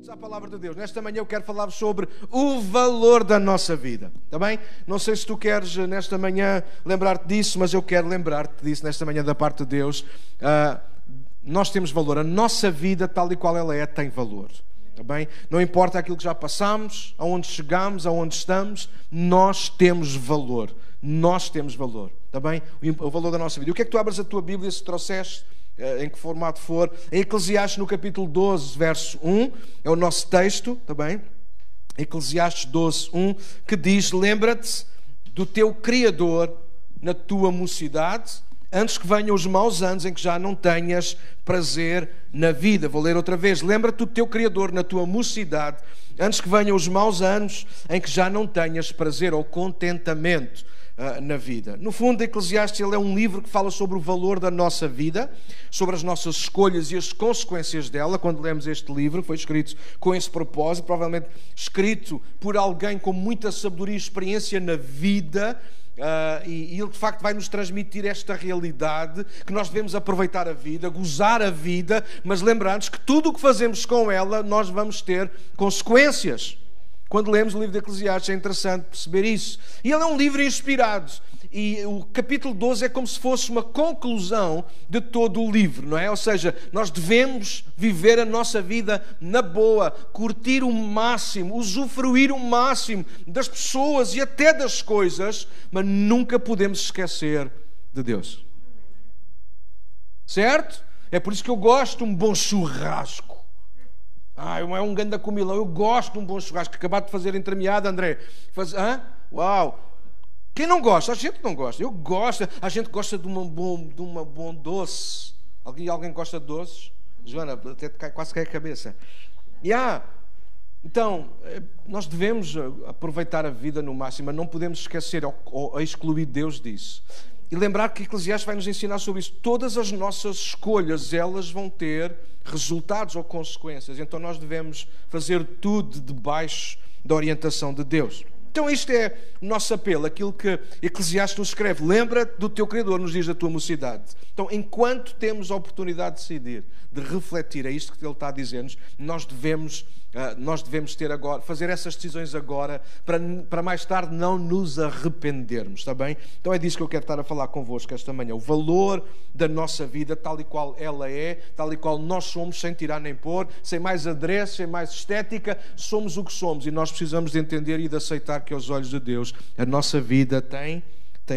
À palavra de Deus. Nesta manhã eu quero falar sobre o valor da nossa vida, está bem? Não sei se tu queres nesta manhã lembrar-te disso, mas eu quero lembrar-te disso nesta manhã da parte de Deus. Nós temos valor, a nossa vida tal e qual ela é tem valor, está bem? Não importa aquilo que já passamos, aonde chegamos, aonde estamos, nós temos valor, está bem? O valor da nossa vida. E o que é que tu abres a tua Bíblia se trouxeste? Em que formato for, em Eclesiastes no capítulo 12, verso 1, é o nosso texto, está bem? Eclesiastes 12, 1, que diz: lembra-te do teu Criador na tua mocidade, antes que venham os maus anos em que já não tenhas prazer na vida. Vou ler outra vez: lembra-te do teu Criador na tua mocidade, antes que venham os maus anos em que já não tenhas prazer ou contentamento na vida. No fundo, Eclesiastes ele é um livro que fala sobre o valor da nossa vida, sobre as nossas escolhas e as consequências dela. Quando lemos este livro, foi escrito com esse propósito, provavelmente escrito por alguém com muita sabedoria e experiência na vida, e ele de facto vai nos transmitir esta realidade, que nós devemos aproveitar a vida, gozar a vida, mas lembrar-nos que tudo o que fazemos com ela, nós vamos ter consequências. Quando lemos o livro de Eclesiastes é interessante perceber isso. E ele é um livro inspirado. E o capítulo 12 é como se fosse uma conclusão de todo o livro, não é? Ou seja, nós devemos viver a nossa vida na boa, curtir o máximo, usufruir o máximo das pessoas e até das coisas, mas nunca podemos esquecer de Deus. Certo? É por isso que eu gosto de um bom churrasco. É um ganda comilão. Eu gosto de um bom churrasco. Acabaste de fazer entremeada, André. Uau! Quem não gosta? A gente não gosta. Eu gosto. A gente gosta de uma bom doce. Alguém gosta de doces? Joana, até quase cai a cabeça. Então, nós devemos aproveitar a vida no máximo, mas não podemos esquecer ou excluir Deus disso. E lembrar que Eclesiastes vai nos ensinar sobre isso. Todas as nossas escolhas, elas vão ter resultados ou consequências. Então nós devemos fazer tudo debaixo da orientação de Deus. Então isto é o nosso apelo, aquilo que Eclesiastes nos escreve. Lembra-te do teu Criador nos dias da tua mocidade. Então, enquanto temos a oportunidade de decidir, de refletir, é isto que ele está a dizer-nos, nós devemos ter agora, fazer essas decisões agora, para mais tarde não nos arrependermos, está bem? Então é disso que eu quero estar a falar convosco esta manhã. O valor da nossa vida, tal e qual ela é, tal e qual nós somos, sem tirar nem pôr, sem mais adereço, sem mais estética, somos o que somos. E nós precisamos de entender e de aceitar que aos olhos de Deus a nossa vida tem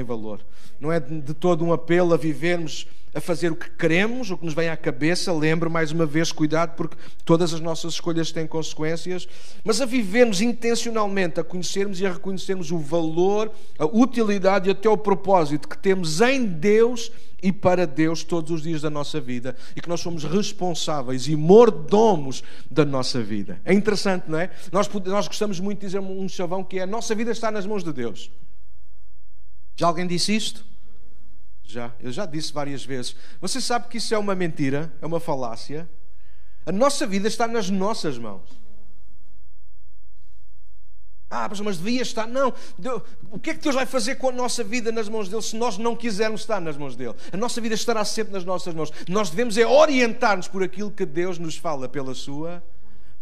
valor. Não é de todo um apelo a vivermos, a fazer o que queremos, o que nos vem à cabeça. Lembro mais uma vez, cuidado, porque todas as nossas escolhas têm consequências, mas a vivermos intencionalmente, a conhecermos e a reconhecermos o valor, a utilidade e até o propósito que temos em Deus e para Deus todos os dias da nossa vida, e que nós somos responsáveis e mordomos da nossa vida. É interessante, não é? Nós gostamos muito de dizer um chavão que é: a nossa vida está nas mãos de Deus. Já alguém disse isto? Eu já disse várias vezes. Você sabe que isso é uma mentira, é uma falácia. A nossa vida está nas nossas mãos. Mas devia estar. Não. O que é que Deus vai fazer com a nossa vida nas mãos dele se nós não quisermos estar nas mãos dele? A nossa vida estará sempre nas nossas mãos. Nós devemos orientar-nos por aquilo que Deus nos fala pela sua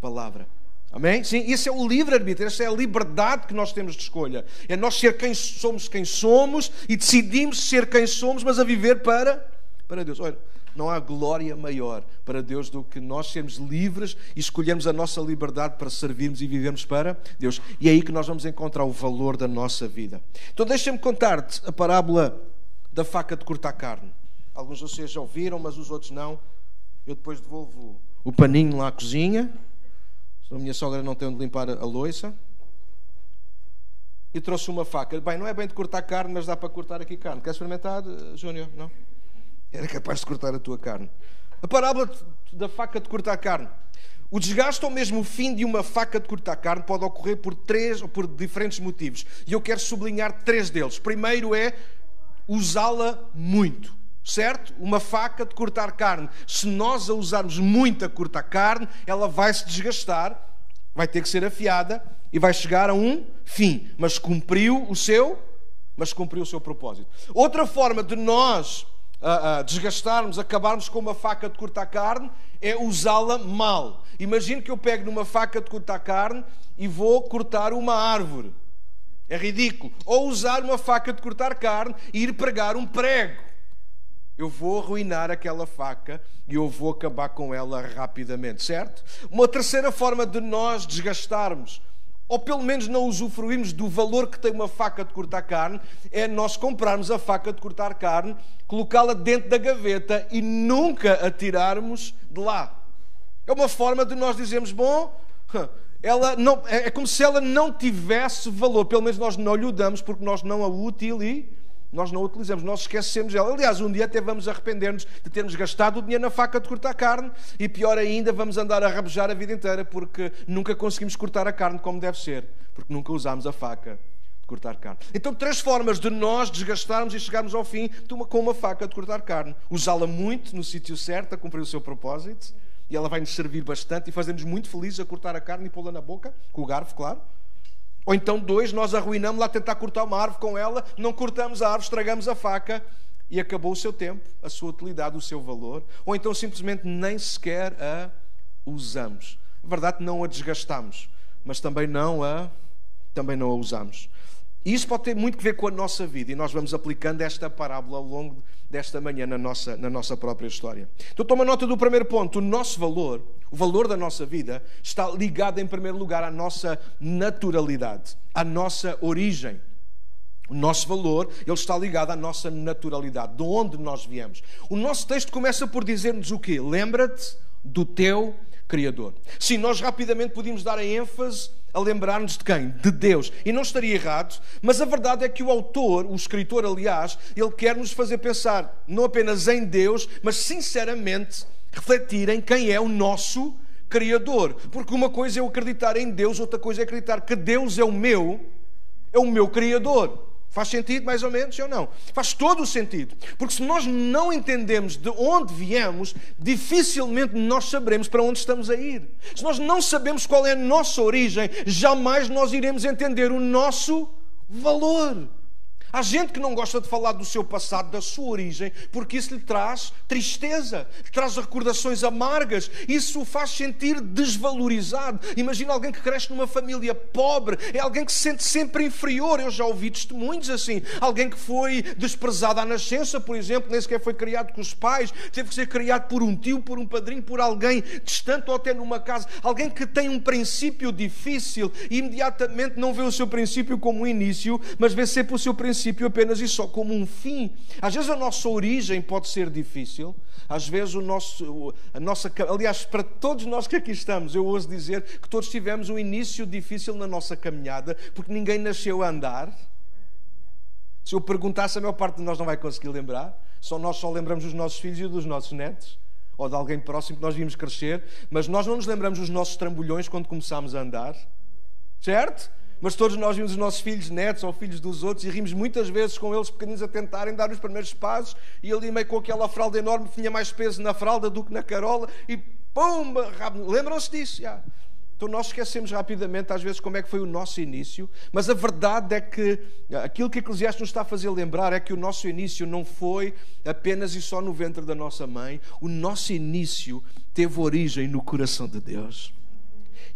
palavra. Amém? Sim, isso é o livre-arbítrio, essa é a liberdade que nós temos de escolha. É nós ser quem somos e decidimos ser quem somos, mas a viver para Deus. Olha, não há glória maior para Deus do que nós sermos livres e escolhermos a nossa liberdade para servirmos e vivermos para Deus. E é aí que nós vamos encontrar o valor da nossa vida. Então deixa-me contar-te a parábola da faca de cortar carne. Alguns de vocês já ouviram, mas os outros não. Eu depois devolvo o paninho lá à cozinha. A minha sogra não tem onde limpar a louça. E trouxe uma faca. Bem, não é bem de cortar carne, mas dá para cortar aqui carne. Quer experimentar, Júnior? Não? Era capaz de cortar a tua carne. A parábola da faca de cortar carne. O desgaste ou mesmo o fim de uma faca de cortar carne pode ocorrer por diferentes motivos. E eu quero sublinhar 3 deles. Primeiro é usá-la muito. Certo? Uma faca de cortar carne. Se nós a usarmos muito a cortar carne, ela vai se desgastar, vai ter que ser afiada e vai chegar a um fim. Mas cumpriu o seu propósito. Outra forma de nós desgastarmos, acabarmos com uma faca de cortar carne, é usá-la mal. Imagino que eu pego numa faca de cortar carne e vou cortar uma árvore. É ridículo. Ou usar uma faca de cortar carne e ir pregar um prego. Eu vou arruinar aquela faca e eu vou acabar com ela rapidamente, certo? Uma terceira forma de nós desgastarmos, ou pelo menos não usufruirmos do valor que tem uma faca de cortar carne, é nós comprarmos a faca de cortar carne, colocá-la dentro da gaveta e nunca a tirarmos de lá. É uma forma de nós dizermos, bom, ela não, é como se ela não tivesse valor, pelo menos nós não lhe damos porque nós não a nós não a utilizamos, nós esquecemos dela. Aliás, um dia até vamos arrepender-nos de termos gastado o dinheiro na faca de cortar carne e pior ainda, vamos andar a rabejar a vida inteira porque nunca conseguimos cortar a carne como deve ser, porque nunca usámos a faca de cortar carne. Então, 3 formas de nós desgastarmos e chegarmos ao fim com uma faca de cortar carne. Usá-la muito no sítio certo, a cumprir o seu propósito, e ela vai nos servir bastante e fazer-nos muito felizes a cortar a carne e pô-la na boca, com o garfo, claro. Ou então 2, nós arruinamos lá a tentar cortar uma árvore com ela, não cortamos a árvore, estragamos a faca e acabou o seu tempo, a sua utilidade, o seu valor. Ou então simplesmente nem sequer a usamos. É verdade que não a desgastamos, mas também não a usamos. E isso pode ter muito que ver com a nossa vida e nós vamos aplicando esta parábola ao longo desta manhã na nossa própria história. Então toma nota do primeiro ponto. O nosso valor, o valor da nossa vida, está ligado em primeiro lugar à nossa naturalidade, à nossa origem. O nosso valor, ele está ligado à nossa naturalidade, de onde nós viemos. O nosso texto começa por dizer-nos o quê? Lembra-te do teu Criador. Sim, nós rapidamente podíamos dar a ênfase a lembrar-nos de quem? De Deus. E não estaria errado, mas a verdade é que o autor, o escritor, aliás, ele quer nos fazer pensar não apenas em Deus, mas sinceramente refletir em quem é o nosso Criador. Porque uma coisa é eu acreditar em Deus, outra coisa é acreditar que Deus é o meu Criador. Faz sentido, mais ou menos, ou não? Faz todo o sentido. Porque se nós não entendemos de onde viemos, dificilmente nós saberemos para onde estamos a ir. Se nós não sabemos qual é a nossa origem, jamais nós iremos entender o nosso valor. Há gente que não gosta de falar do seu passado, da sua origem, porque isso lhe traz tristeza, lhe traz recordações amargas, isso o faz sentir desvalorizado. Imagina alguém que cresce numa família pobre, é alguém que se sente sempre inferior. Eu já ouvi testemunhos assim. Alguém que foi desprezado à nascença, por exemplo, nem sequer foi criado com os pais, teve que ser criado por um tio, por um padrinho, por alguém distante ou até numa casa. Alguém que tem um princípio difícil e imediatamente não vê o seu princípio como um início, mas vê sempre o seu princípio apenas e só como um fim. Às vezes a nossa origem pode ser difícil, às vezes aliás, para todos nós que aqui estamos, eu ouso dizer que todos tivemos um início difícil na nossa caminhada, porque ninguém nasceu a andar. Se eu perguntasse, a maior parte de nós não vai conseguir lembrar. Nós só lembramos dos nossos filhos e dos nossos netos, ou de alguém próximo que nós vimos crescer, mas nós não nos lembramos dos nossos trambolhões quando começámos a andar, certo? Mas todos nós vimos os nossos filhos, netos ou filhos dos outros e rimos muitas vezes com eles pequeninos a tentarem dar os primeiros passos e ali meio com aquela fralda enorme, tinha mais peso na fralda do que na carola e pumba, lembram-se disso? Já. Então nós esquecemos rapidamente às vezes como é que foi o nosso início, mas a verdade é que aquilo que Eclesiastes nos está a fazer lembrar é que o nosso início não foi apenas e só no ventre da nossa mãe. O nosso início teve origem no coração de Deus.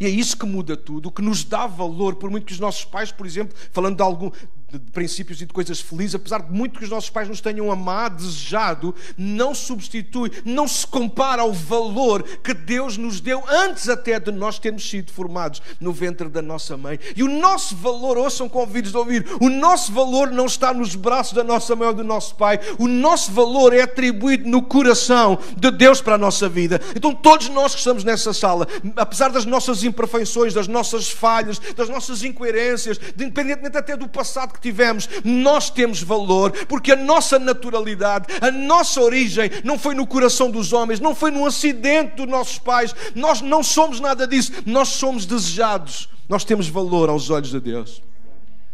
E é isso que muda tudo, o que nos dá valor, por muito que os nossos pais, por exemplo, falando de princípios e de coisas felizes, apesar de muito que os nossos pais nos tenham amado, desejado, não substitui, não se compara ao valor que Deus nos deu antes até de nós termos sido formados no ventre da nossa mãe. E o nosso valor, ouçam com ouvidos de ouvir, o nosso valor não está nos braços da nossa mãe ou do nosso pai, o nosso valor é atribuído no coração de Deus para a nossa vida. Então todos nós que estamos nessa sala, apesar das nossas imperfeições, das nossas falhas, das nossas incoerências, independentemente até do passado que tivemos, nós temos valor, porque a nossa naturalidade, a nossa origem não foi no coração dos homens, não foi no acidente dos nossos pais, nós não somos nada disso, nós somos desejados, nós temos valor aos olhos de Deus.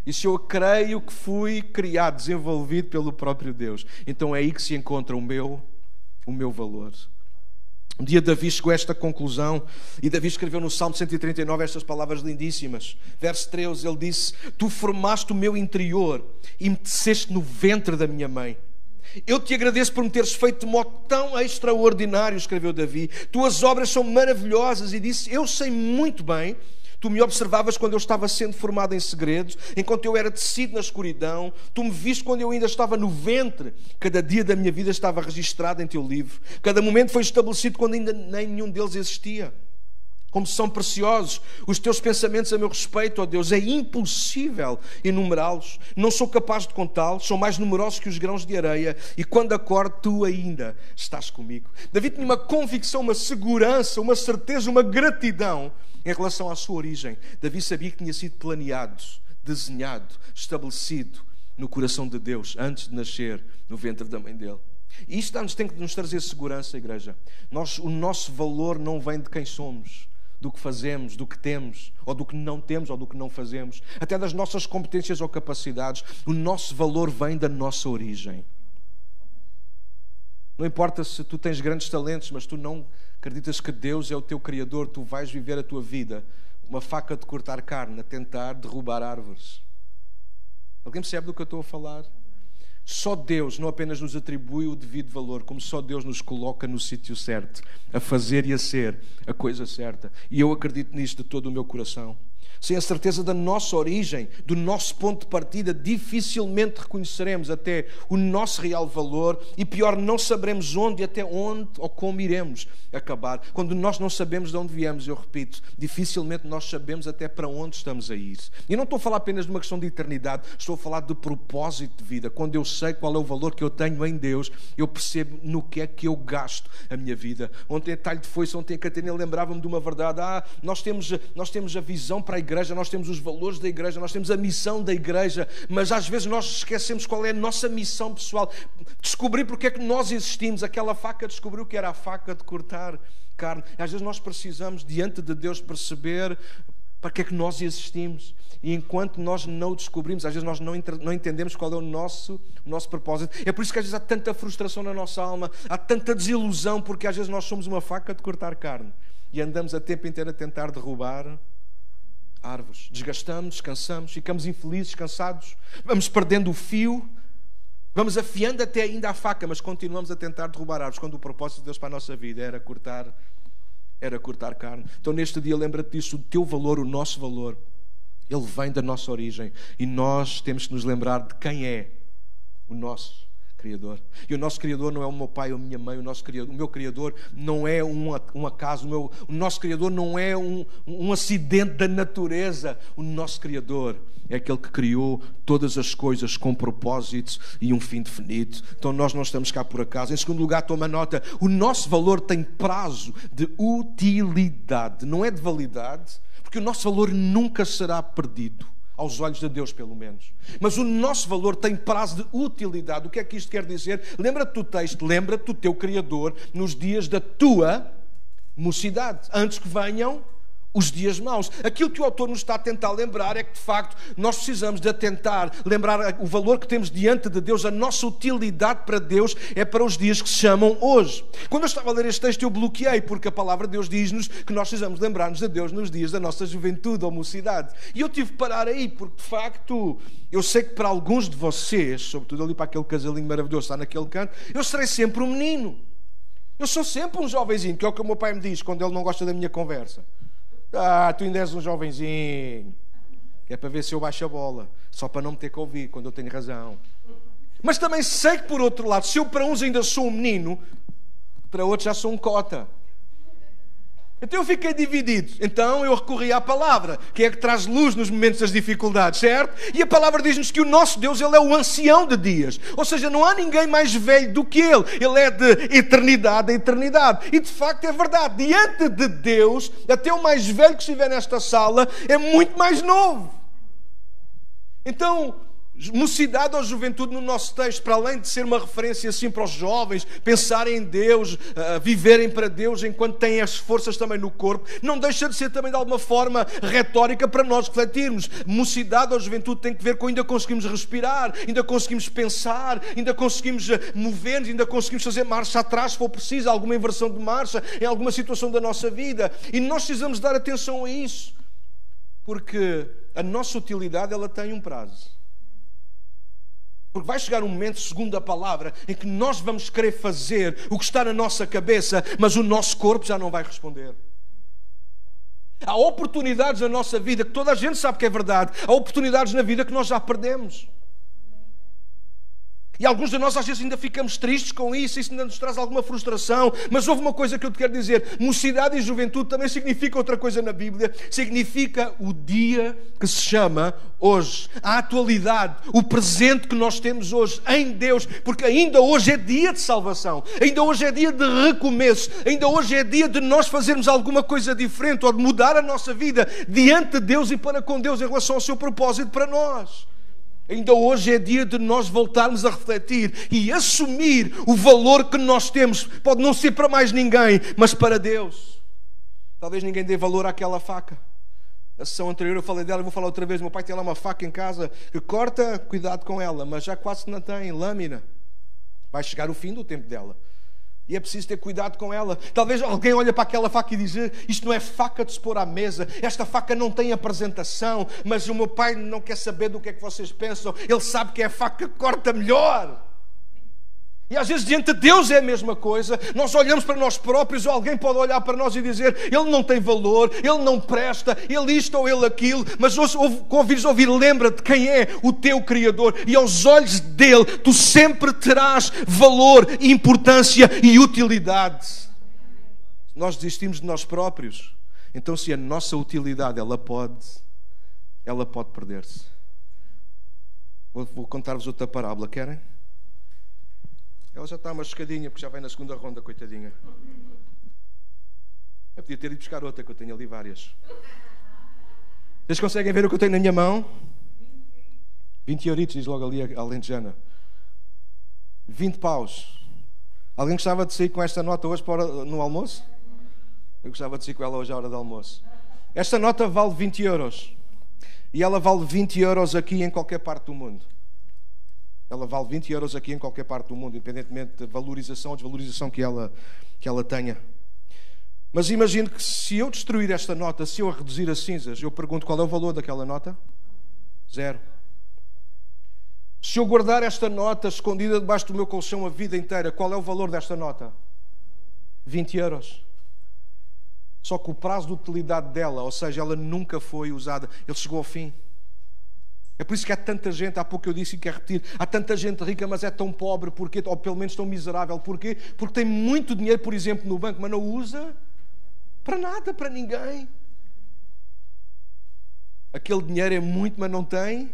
E se eu creio que fui criado, desenvolvido pelo próprio Deus, então é aí que se encontra o meu valor. Um dia Davi chegou a esta conclusão e Davi escreveu no Salmo 139 estas palavras lindíssimas. Verso 13, ele disse: Tu formaste o meu interior e me teceste no ventre da minha mãe. Eu te agradeço por me teres feito de modo tão extraordinário, escreveu Davi. Tuas obras são maravilhosas. E disse, eu sei muito bem, tu me observavas quando eu estava sendo formado em segredos, enquanto eu era tecido na escuridão. Tu me viste quando eu ainda estava no ventre. Cada dia da minha vida estava registrado em teu livro. Cada momento foi estabelecido quando ainda nenhum deles existia. Como são preciosos os teus pensamentos a meu respeito, ó Deus. É impossível enumerá-los. Não sou capaz de contá-los. São mais numerosos que os grãos de areia. E quando acordo, tu ainda estás comigo. Davi tinha uma convicção, uma segurança, uma certeza, uma gratidão em relação à sua origem. Davi sabia que tinha sido planeado, desenhado, estabelecido no coração de Deus antes de nascer no ventre da mãe dele. E isto tem que nos trazer segurança, igreja. O nosso valor não vem de quem somos, do que fazemos, do que temos, ou do que não temos, ou do que não fazemos, até das nossas competências ou capacidades. O nosso valor vem da nossa origem. Não importa se tu tens grandes talentos, mas tu não acreditas que Deus é o teu Criador, tu vais viver a tua vida uma faca de cortar carne, a tentar derrubar árvores. Alguém percebe do que eu estou a falar? Só Deus não apenas nos atribui o devido valor, como só Deus nos coloca no sítio certo, a fazer e a ser a coisa certa. E eu acredito nisto de todo o meu coração. Sem a certeza da nossa origem, do nosso ponto de partida, dificilmente reconheceremos até o nosso real valor e, pior, não saberemos onde, até onde ou como iremos acabar. Quando nós não sabemos de onde viemos, eu repito, dificilmente nós sabemos até para onde estamos a ir. E não estou a falar apenas de uma questão de eternidade, estou a falar de propósito de vida. Quando eu sei qual é o valor que eu tenho em Deus, eu percebo no que é que eu gasto a minha vida. Ontem a talho de foice, ontem a Catarina lembrava-me de uma verdade. Nós temos a visão para a igreja, nós temos os valores da igreja, nós temos a missão da igreja, mas às vezes nós esquecemos qual é a nossa missão pessoal. Descobrir porque é que nós existimos. Aquela faca descobriu que era a faca de cortar carne. Às vezes nós precisamos, diante de Deus, perceber para que é que nós existimos. E enquanto nós não o descobrimos, às vezes nós não entendemos qual é o nosso propósito. É por isso que às vezes há tanta frustração na nossa alma, há tanta desilusão, porque às vezes nós somos uma faca de cortar carne e andamos a tempo inteiro a tentar derrubar árvores. Desgastamos, cansamos, ficamos infelizes, cansados, vamos perdendo o fio, vamos afiando até ainda a faca, mas continuamos a tentar derrubar árvores, quando o propósito de Deus para a nossa vida era cortar carne. Então neste dia lembra-te disso, o teu valor, o nosso valor, ele vem da nossa origem e nós temos que nos lembrar de quem é o nosso Criador. E o nosso Criador não é o meu pai ou a minha mãe, o meu Criador não é um acaso, o nosso Criador não é um acidente da natureza. O nosso Criador é aquele que criou todas as coisas com propósitos e um fim definido. Então nós não estamos cá por acaso. Em segundo lugar, toma nota, o nosso valor tem prazo de utilidade, não é de validade, porque o nosso valor nunca será perdido. Aos olhos de Deus, pelo menos. Mas o nosso valor tem prazo de utilidade. O que é que isto quer dizer? Lembra-te do texto, lembra-te do teu Criador nos dias da tua mocidade, antes que venham os dias maus. Aquilo que o autor nos está a tentar lembrar é que, de facto, nós precisamos de atentar, lembrar o valor que temos diante de Deus, a nossa utilidade para Deus é para os dias que se chamam hoje. Quando eu estava a ler este texto, eu bloqueei, porque a palavra de Deus diz-nos que nós precisamos lembrar-nos de Deus nos dias da nossa juventude ou mocidade. E eu tive que parar aí, porque, de facto, eu sei que para alguns de vocês, sobretudo ali para aquele casalinho maravilhoso que está naquele canto, eu serei sempre um menino. Eu sou sempre um jovenzinho, que é o que o meu pai me diz quando ele não gosta da minha conversa. Tu ainda és um jovenzinho. É para ver se eu baixo a bola. Só para não me ter que ouvir quando eu tenho razão. Mas também sei que, por outro lado, se eu para uns ainda sou um menino, para outros já sou um cota. Então eu fiquei dividido. Então eu recorri à palavra, que é que traz luz nos momentos das dificuldades, certo? E a palavra diz-nos que o nosso Deus, Ele é o ancião de dias. Ou seja, não há ninguém mais velho do que Ele. Ele é de eternidade a eternidade. E de facto é verdade. Diante de Deus, até o mais velho que estiver nesta sala é muito mais novo. Então, mocidade ou juventude no nosso texto, para além de ser uma referência assim para os jovens, pensarem em Deus, viverem para Deus enquanto têm as forças também no corpo, não deixa de ser também de alguma forma retórica para nós refletirmos. Mocidade ou juventude tem que ver com ainda conseguimos respirar, ainda conseguimos pensar, ainda conseguimos mover-nos, ainda conseguimos fazer marcha atrás se for preciso, alguma inversão de marcha em alguma situação da nossa vida. E nós precisamos dar atenção a isso, porque a nossa utilidade ela tem um prazo. Porque vai chegar um momento, segundo a palavra, em que nós vamos querer fazer o que está na nossa cabeça, mas o nosso corpo já não vai responder. Há oportunidades na nossa vida que toda a gente sabe que é verdade. Há oportunidades na vida que nós já perdemos. E alguns de nós às vezes ainda ficamos tristes com isso, isso ainda nos traz alguma frustração. Mas houve uma coisa que eu te quero dizer: mocidade e juventude também significa outra coisa na Bíblia. Significa o dia que se chama hoje, a atualidade, o presente que nós temos hoje em Deus. Porque ainda hoje é dia de salvação, ainda hoje é dia de recomeço, ainda hoje é dia de nós fazermos alguma coisa diferente ou de mudar a nossa vida diante de Deus e para com Deus em relação ao seu propósito para nós. Ainda hoje é dia de nós voltarmos a refletir e assumir o valor que nós temos. Pode não ser para mais ninguém, mas para Deus. Talvez ninguém dê valor àquela faca. Na sessão anterior eu falei dela, vou falar outra vez. Meu pai tem lá uma faca em casa que corta, cuidado com ela, mas já quase não tem lâmina. Vai chegar o fim do tempo dela. E é preciso ter cuidado com ela. Talvez alguém olhe para aquela faca e diz: isto não é faca de se pôr à mesa, esta faca não tem apresentação, mas o meu pai não quer saber do que é que vocês pensam, ele sabe que é a faca que corta melhor. E às vezes diante de Deus é a mesma coisa. Nós olhamos para nós próprios, ou alguém pode olhar para nós e dizer: ele não tem valor, ele não presta, ele isto ou ele aquilo. Mas convides a ouvir, lembra-te quem é o teu Criador, e aos olhos dele tu sempre terás valor, importância e utilidade. Se nós desistimos de nós próprios, então se a nossa utilidade ela pode perder-se. Vou contar-vos outra parábola, querem? Ela já está machucadinha, porque já vai na segunda ronda, coitadinha. Eu podia ter ido buscar outra, que eu tenho ali várias. Vocês conseguem ver o que eu tenho na minha mão? 20 euritos, diz logo ali a alentejana. 20 paus. Alguém gostava de sair com esta nota hoje no almoço? Eu gostava de sair com ela hoje à hora do almoço. Esta nota vale 20 euros. E ela vale 20 euros aqui em qualquer parte do mundo. Ela vale 20 euros aqui em qualquer parte do mundo, independentemente da valorização ou desvalorização que ela tenha. Mas imagino que se eu destruir esta nota, se eu a reduzir a cinzas, eu pergunto: qual é o valor daquela nota? 0. Se eu guardar esta nota escondida debaixo do meu colchão a vida inteira, qual é o valor desta nota? 20 euros. Só que o prazo de utilidade dela, ou seja, ela nunca foi usada, ele chegou ao fim. É por isso que há tanta gente, há pouco eu disse e quero repetir, há tanta gente rica, mas é tão pobre, porque, ou pelo menos tão miserável. Porquê? Porque tem muito dinheiro, por exemplo, no banco, mas não usa para nada, para ninguém. Aquele dinheiro é muito, mas não tem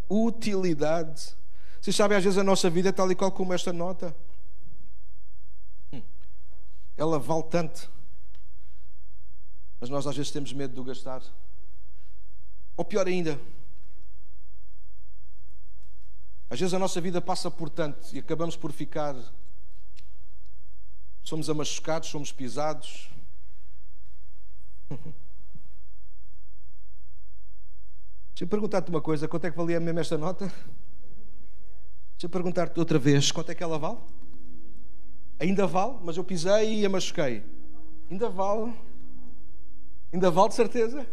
utilidade. Vocês sabem, às vezes a nossa vida é tal e qual como esta nota. Ela vale tanto, mas nós às vezes temos medo de o gastar. Ou pior ainda, às vezes a nossa vida passa por tanto e acabamos por ficar... Somos amachucados, somos pisados. Deixa eu perguntar-te uma coisa: quanto é que valia mesmo esta nota? Deixa eu perguntar-te outra vez: quanto é que ela vale? Ainda vale? Mas eu pisei e a machuquei. Ainda vale? Ainda vale de certeza?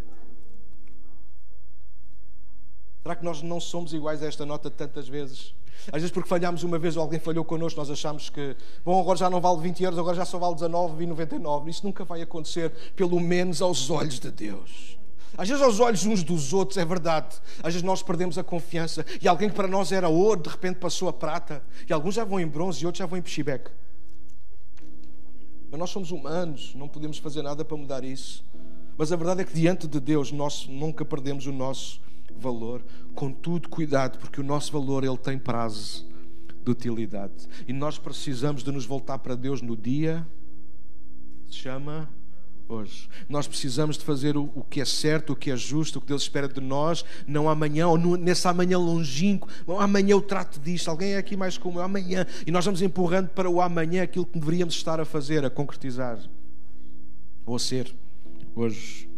Será que nós não somos iguais a esta nota tantas vezes? Às vezes porque falhámos uma vez ou alguém falhou connosco, nós achamos que, bom, agora já não vale 20 euros, agora já só vale 19,99. Isso nunca vai acontecer, pelo menos aos olhos de Deus. Às vezes aos olhos uns dos outros, é verdade. Às vezes nós perdemos a confiança e alguém que para nós era ouro, de repente passou a prata. E alguns já vão em bronze e outros já vão em pichibeque. Mas nós somos humanos, não podemos fazer nada para mudar isso. Mas a verdade é que diante de Deus nós nunca perdemos o nosso valor. Contudo, cuidado, porque o nosso valor ele tem prazo de utilidade. E nós precisamos de nos voltar para Deus no dia que se chama hoje. Nós precisamos de fazer o que é certo, o que é justo, o que Deus espera de nós, não amanhã, ou nesse amanhã longínquo. Amanhã eu trato disto. Alguém é aqui mais como eu? Amanhã. E nós vamos empurrando para o amanhã aquilo que deveríamos estar a fazer, a concretizar. Ou a ser hoje.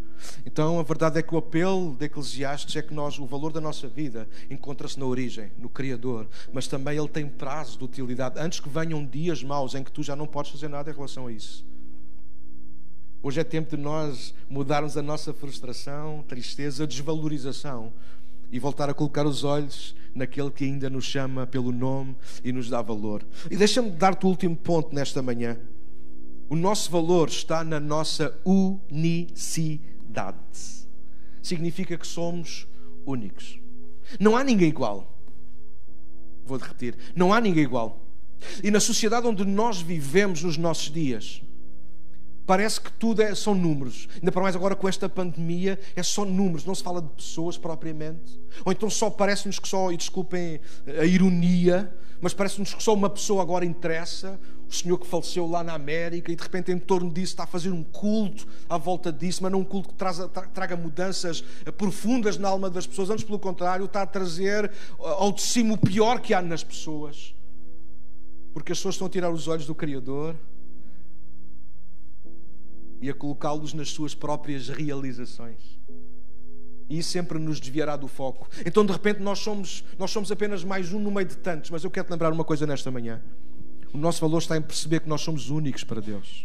Então a verdade é que o apelo de Eclesiastes é que o valor da nossa vida encontra-se na origem, no Criador, mas também ele tem prazo de utilidade, antes que venham dias maus em que tu já não podes fazer nada em relação a isso. Hoje é tempo de nós mudarmos a nossa frustração, tristeza, desvalorização e voltar a colocar os olhos naquele que ainda nos chama pelo nome e nos dá valor. E deixa-me dar-te o último ponto nesta manhã. O nosso valor está na nossa unicidade. Significa que somos únicos. Não há ninguém igual. Vou repetir. Não há ninguém igual. E na sociedade onde nós vivemos nos nossos dias, parece que tudo são números. Ainda para mais agora com esta pandemia, é só números, não se fala de pessoas propriamente. Ou então só parece-nos que só, e desculpem a ironia, mas parece-nos que só uma pessoa agora interessa, o senhor que faleceu lá na América, e de repente em torno disso está a fazer um culto à volta disso, mas não um culto que traga mudanças profundas na alma das pessoas, antes pelo contrário, está a trazer ao de cima o pior que há nas pessoas. Porque as pessoas estão a tirar os olhos do Criador e a colocá-los nas suas próprias realizações. E isso sempre nos desviará do foco. Então, de repente, nós somos apenas mais um no meio de tantos. Mas eu quero te lembrar uma coisa nesta manhã. O nosso valor está em perceber que nós somos únicos para Deus.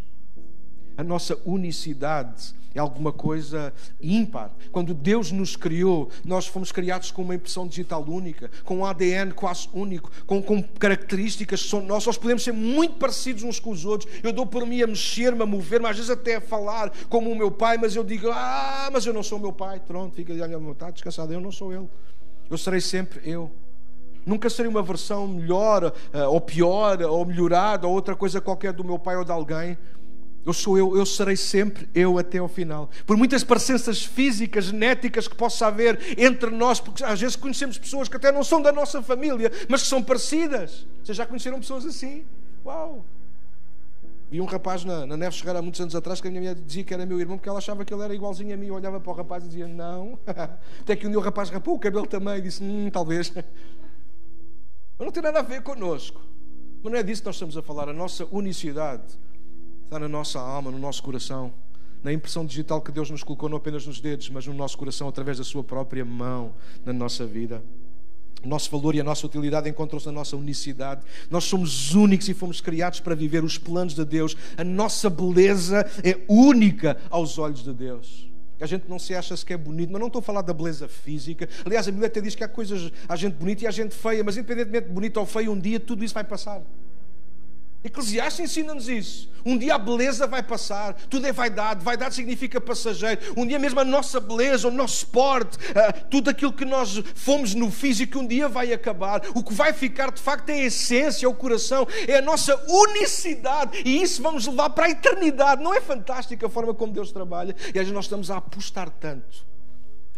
A nossa unicidade é alguma coisa ímpar. Quando Deus nos criou, nós fomos criados com uma impressão digital única, com um ADN quase único, com características que são nossas. Nós podemos ser muito parecidos uns com os outros. Eu dou por mim a mexer-me, a mover-me, às vezes até a falar como o meu pai, mas eu digo, mas eu não sou o meu pai. Pronto, fica ali, olha, está descansado, eu não sou ele. Eu serei sempre eu. Nunca serei uma versão melhor, ou pior, ou melhorada, ou outra coisa qualquer do meu pai ou de alguém. Eu sou eu serei sempre eu até ao final. Por muitas parecenças físicas, genéticas que possa haver entre nós, porque às vezes conhecemos pessoas que até não são da nossa família, mas que são parecidas. Vocês já conheceram pessoas assim? Uau! Vi um rapaz na Neves Ferreira há muitos anos atrás que a minha mulher dizia que era meu irmão porque ela achava que ele era igualzinho a mim. Eu olhava para o rapaz e dizia, não. Até que um dia o rapaz rapou o cabelo também e disse, talvez. Mas não tem nada a ver connosco. Mas não é disso que nós estamos a falar. A nossa unicidade está na nossa alma, no nosso coração, na impressão digital que Deus nos colocou não apenas nos dedos, mas no nosso coração, através da sua própria mão na nossa vida. O nosso valor e a nossa utilidade encontram-se na nossa unicidade. Nós somos únicos e fomos criados para viver os planos de Deus. A nossa beleza é única aos olhos de Deus. A gente não se acha sequer bonito, mas não estou a falar da beleza física. Aliás, a Bíblia até diz que há coisas, há gente bonita e há gente feia, mas independentemente de bonita ou feia, um dia tudo isso vai passar. Eclesiastes ensina-nos isso. Um dia a beleza vai passar. Tudo é vaidade. Vaidade significa passageiro. Um dia mesmo a nossa beleza, o nosso porte, tudo aquilo que nós fomos no físico, um dia vai acabar. O que vai ficar de facto é a essência, é o coração, é a nossa unicidade. E isso vamos levar para a eternidade. Não é fantástica a forma como Deus trabalha? E às vezes nós estamos a apostar tanto.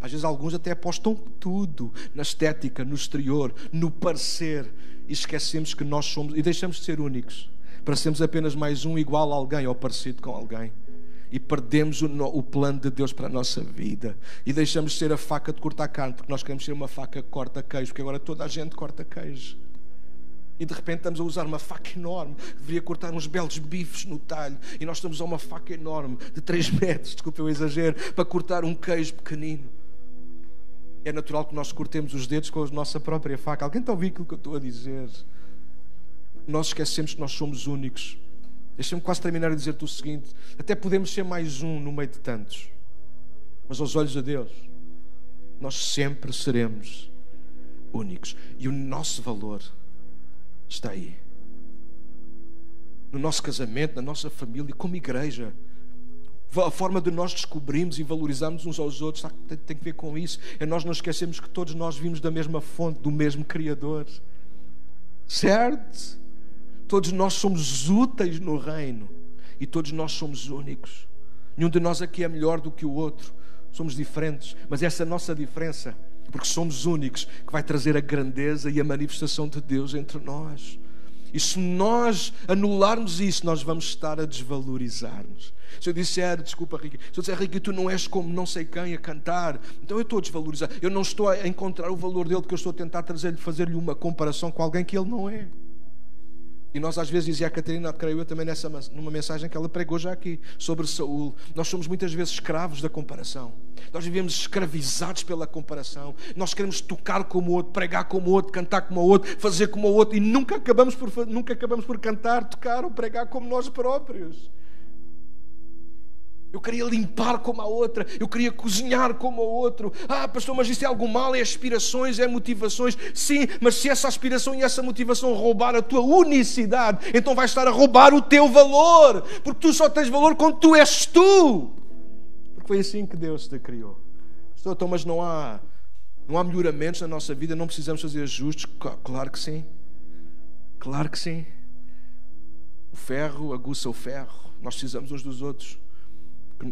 Às vezes alguns até apostam tudo na estética, no exterior, no parecer. E esquecemos que nós somos, e deixamos de ser únicos, para sermos apenas mais um igual a alguém ou parecido com alguém. E perdemos o plano de Deus para a nossa vida. E deixamos de ser a faca de cortar carne, porque nós queremos ser uma faca que corta queijo, porque agora toda a gente corta queijo. E de repente estamos a usar uma faca enorme, que deveria cortar uns belos bifes no talho, e nós estamos a uma faca enorme, de 3 metros, desculpa o exagero, para cortar um queijo pequenino. É natural que nós cortemos os dedos com a nossa própria faca. Alguém está a ouvir aquilo que eu estou a dizer? Nós esquecemos que nós somos únicos. Deixa-me quase terminar a dizer-te o seguinte: até podemos ser mais um no meio de tantos, mas aos olhos de Deus nós sempre seremos únicos. E o nosso valor está aí, no nosso casamento, na nossa família, como igreja. A forma de nós descobrirmos e valorizarmos uns aos outros tem que ver com isso. É nós não esquecemos que todos nós vimos da mesma fonte, do mesmo Criador. Certo? Todos nós somos úteis no reino. E todos nós somos únicos. Nenhum de nós aqui é melhor do que o outro. Somos diferentes. Mas essa nossa diferença, porque somos únicos, que vai trazer a grandeza e a manifestação de Deus entre nós. E se nós anularmos isso, nós vamos estar a desvalorizar-nos. Se eu disser, desculpa Ricky, se eu disser, Ricky, tu não és como não sei quem a cantar, então eu estou a desvalorizar. Eu não estou a encontrar o valor dele, porque eu estou a tentar fazer-lhe uma comparação com alguém que ele não é. E nós às vezes, dizia a Catarina, creio eu também numa mensagem que ela pregou já aqui, sobre Saúl, nós somos muitas vezes escravos da comparação. Nós vivemos escravizados pela comparação. Nós queremos tocar como o outro, pregar como o outro, cantar como o outro, fazer como o outro, e nunca acabamos por cantar, tocar ou pregar como nós próprios. Eu queria limpar como a outra. Eu queria cozinhar como o outro. Pastor, mas isso é algo mal? É aspirações, é motivações? Sim, mas se essa aspiração e essa motivação roubar a tua unicidade, então vais estar a roubar o teu valor. Porque tu só tens valor quando tu és tu. Porque foi assim que Deus te criou. Pastor, então, mas não há melhoramentos na nossa vida? Não precisamos fazer ajustes? Claro que sim. Claro que sim. O ferro aguça o ferro. Nós precisamos uns dos outros.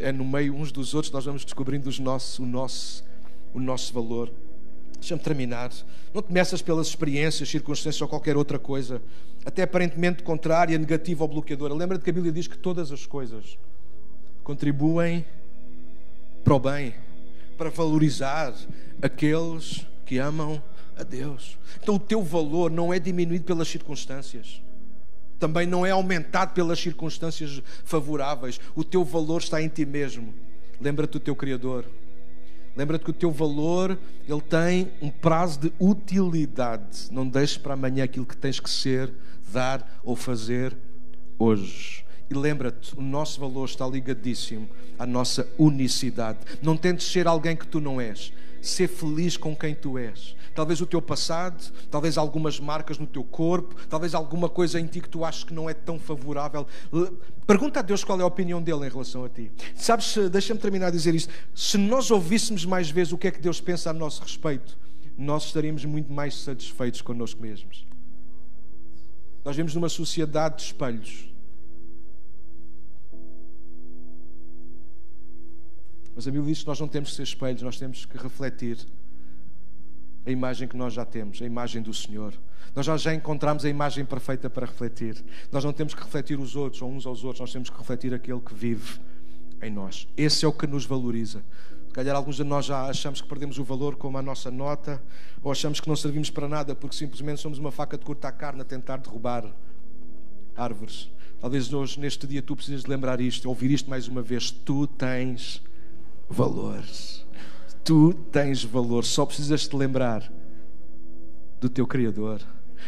É no meio uns dos outros nós vamos descobrindo o nosso valor. Deixa-me terminar. Não te meças pelas experiências, circunstâncias ou qualquer outra coisa, até aparentemente contrária, negativa ou bloqueadora. Lembra-te que a Bíblia diz que todas as coisas contribuem para o bem, para valorizar aqueles que amam a Deus. Então o teu valor não é diminuído pelas circunstâncias. Também não é aumentado pelas circunstâncias favoráveis. O teu valor está em ti mesmo. Lembra-te do teu Criador. Lembra-te que o teu valor, ele tem um prazo de utilidade. Não deixes para amanhã aquilo que tens que ser, dar ou fazer hoje. E lembra-te, o nosso valor está ligadíssimo à nossa unicidade. Não tentes ser alguém que tu não és. Ser feliz com quem tu és. Talvez o teu passado, talvez algumas marcas no teu corpo, talvez alguma coisa em ti que tu achas que não é tão favorável. Pergunta a Deus qual é a opinião dele em relação a ti. Sabes, deixa-me terminar a dizer isto. Se nós ouvíssemos mais vezes o que é que Deus pensa a nosso respeito, nós estaríamos muito mais satisfeitos connosco mesmos. Nós vivemos numa sociedade de espelhos. Mas a Bíblia diz que nós não temos que ser espelhos, nós temos que refletir a imagem que nós já temos, a imagem do Senhor. Nós já encontramos a imagem perfeita para refletir. Nós não temos que refletir os outros ou uns aos outros, nós temos que refletir aquele que vive em nós. Esse é o que nos valoriza. Se calhar alguns de nós já achamos que perdemos o valor como a nossa nota, ou achamos que não servimos para nada porque simplesmente somos uma faca de cortar carne a tentar derrubar árvores. Talvez hoje, neste dia, tu precisas de lembrar isto, ouvir isto mais uma vez. Tu tens valor. Tu tens valor. Só precisas te lembrar do teu Criador.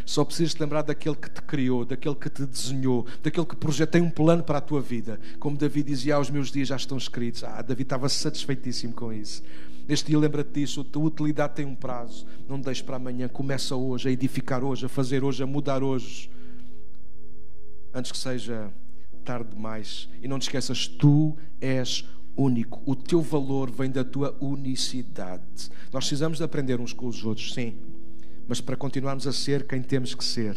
Só precisas te lembrar daquele que te criou, daquele que te desenhou, daquele que projeta, tem um plano para a tua vida. Como Davi dizia, os meus dias já estão escritos. Davi estava satisfeitíssimo com isso. Neste dia lembra-te disso, a tua utilidade tem um prazo. Não deixes para amanhã, começa hoje, a edificar hoje, a fazer hoje, a mudar hoje, antes que seja tarde demais. E não te esqueças, tu és único. O teu valor vem da tua unicidade. Nós precisamos de aprender uns com os outros, sim, mas para continuarmos a ser quem temos que ser,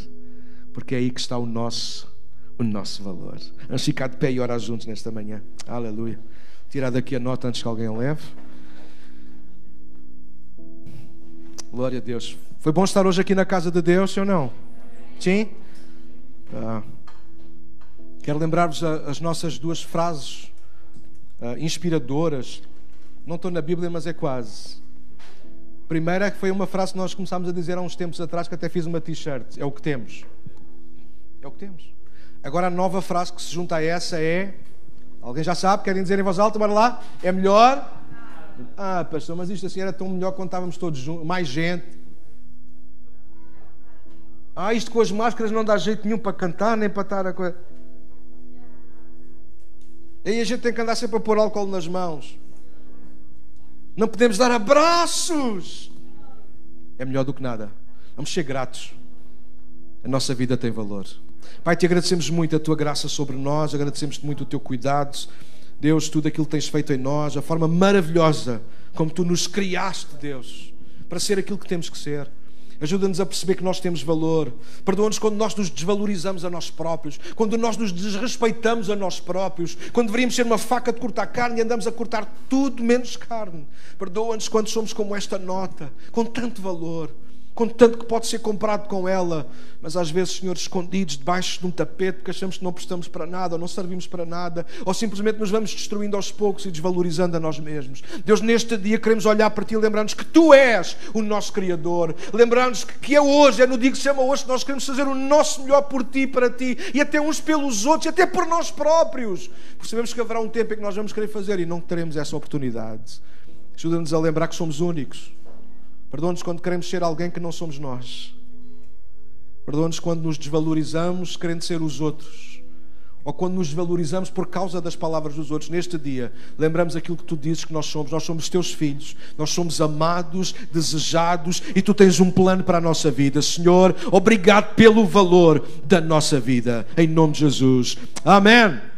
porque é aí que está o nosso valor. Vamos ficar de pé e orar juntos nesta manhã. Aleluia. Tirar daqui a nota antes que alguém a leve. Glória a Deus. Foi bom estar hoje aqui na casa de Deus, sim ou não? Sim? Quero lembrar-vos as nossas duas frases inspiradoras. Não estou na Bíblia, mas é quase. Primeira que foi uma frase que nós começámos a dizer há uns tempos atrás, que até fiz uma t-shirt. É o que temos. É o que temos. Agora a nova frase que se junta a essa é... Alguém já sabe? Querem dizer em voz alta? Bora lá. É melhor? Pastor, mas isto assim era tão melhor quando estávamos todos juntos. Mais gente. Isto com as máscaras não dá jeito nenhum para cantar, nem para estar a coisa. Aí a gente tem que andar sempre a pôr álcool nas mãos. Não podemos dar abraços. É melhor do que nada. Vamos ser gratos. A nossa vida tem valor. Pai, te agradecemos muito a tua graça sobre nós. Agradecemos-te muito o teu cuidado. Deus, tudo aquilo que tens feito em nós, a forma maravilhosa como tu nos criaste, Deus, para ser aquilo que temos que ser. Ajuda-nos a perceber que nós temos valor. Perdoa-nos quando nós nos desvalorizamos a nós próprios, quando nós nos desrespeitamos a nós próprios, quando deveríamos ser uma faca de cortar carne e andamos a cortar tudo menos carne. Perdoa-nos quando somos como esta nota, com tanto valor, com tanto que pode ser comprado com ela, mas às vezes, Senhor, escondidos debaixo de um tapete, porque achamos que não prestamos para nada, ou não servimos para nada, ou simplesmente nos vamos destruindo aos poucos e desvalorizando a nós mesmos. Deus, neste dia queremos olhar para Ti e lembrar-nos que Tu és o nosso Criador, lembrar-nos que é hoje, é no dia que se chama hoje, que nós queremos fazer o nosso melhor por Ti, para Ti, e até uns pelos outros, e até por nós próprios, porque sabemos que haverá um tempo em que nós vamos querer fazer e não teremos essa oportunidade. Ajuda-nos a lembrar que somos únicos. Perdoa-nos quando queremos ser alguém que não somos nós. Perdoa-nos quando nos desvalorizamos querendo ser os outros. ou quando nos valorizamos por causa das palavras dos outros, neste dia, lembramos aquilo que tu dizes que nós somos teus filhos, nós somos amados, desejados, e tu tens um plano para a nossa vida. Senhor, obrigado pelo valor da nossa vida, em nome de Jesus. Amém.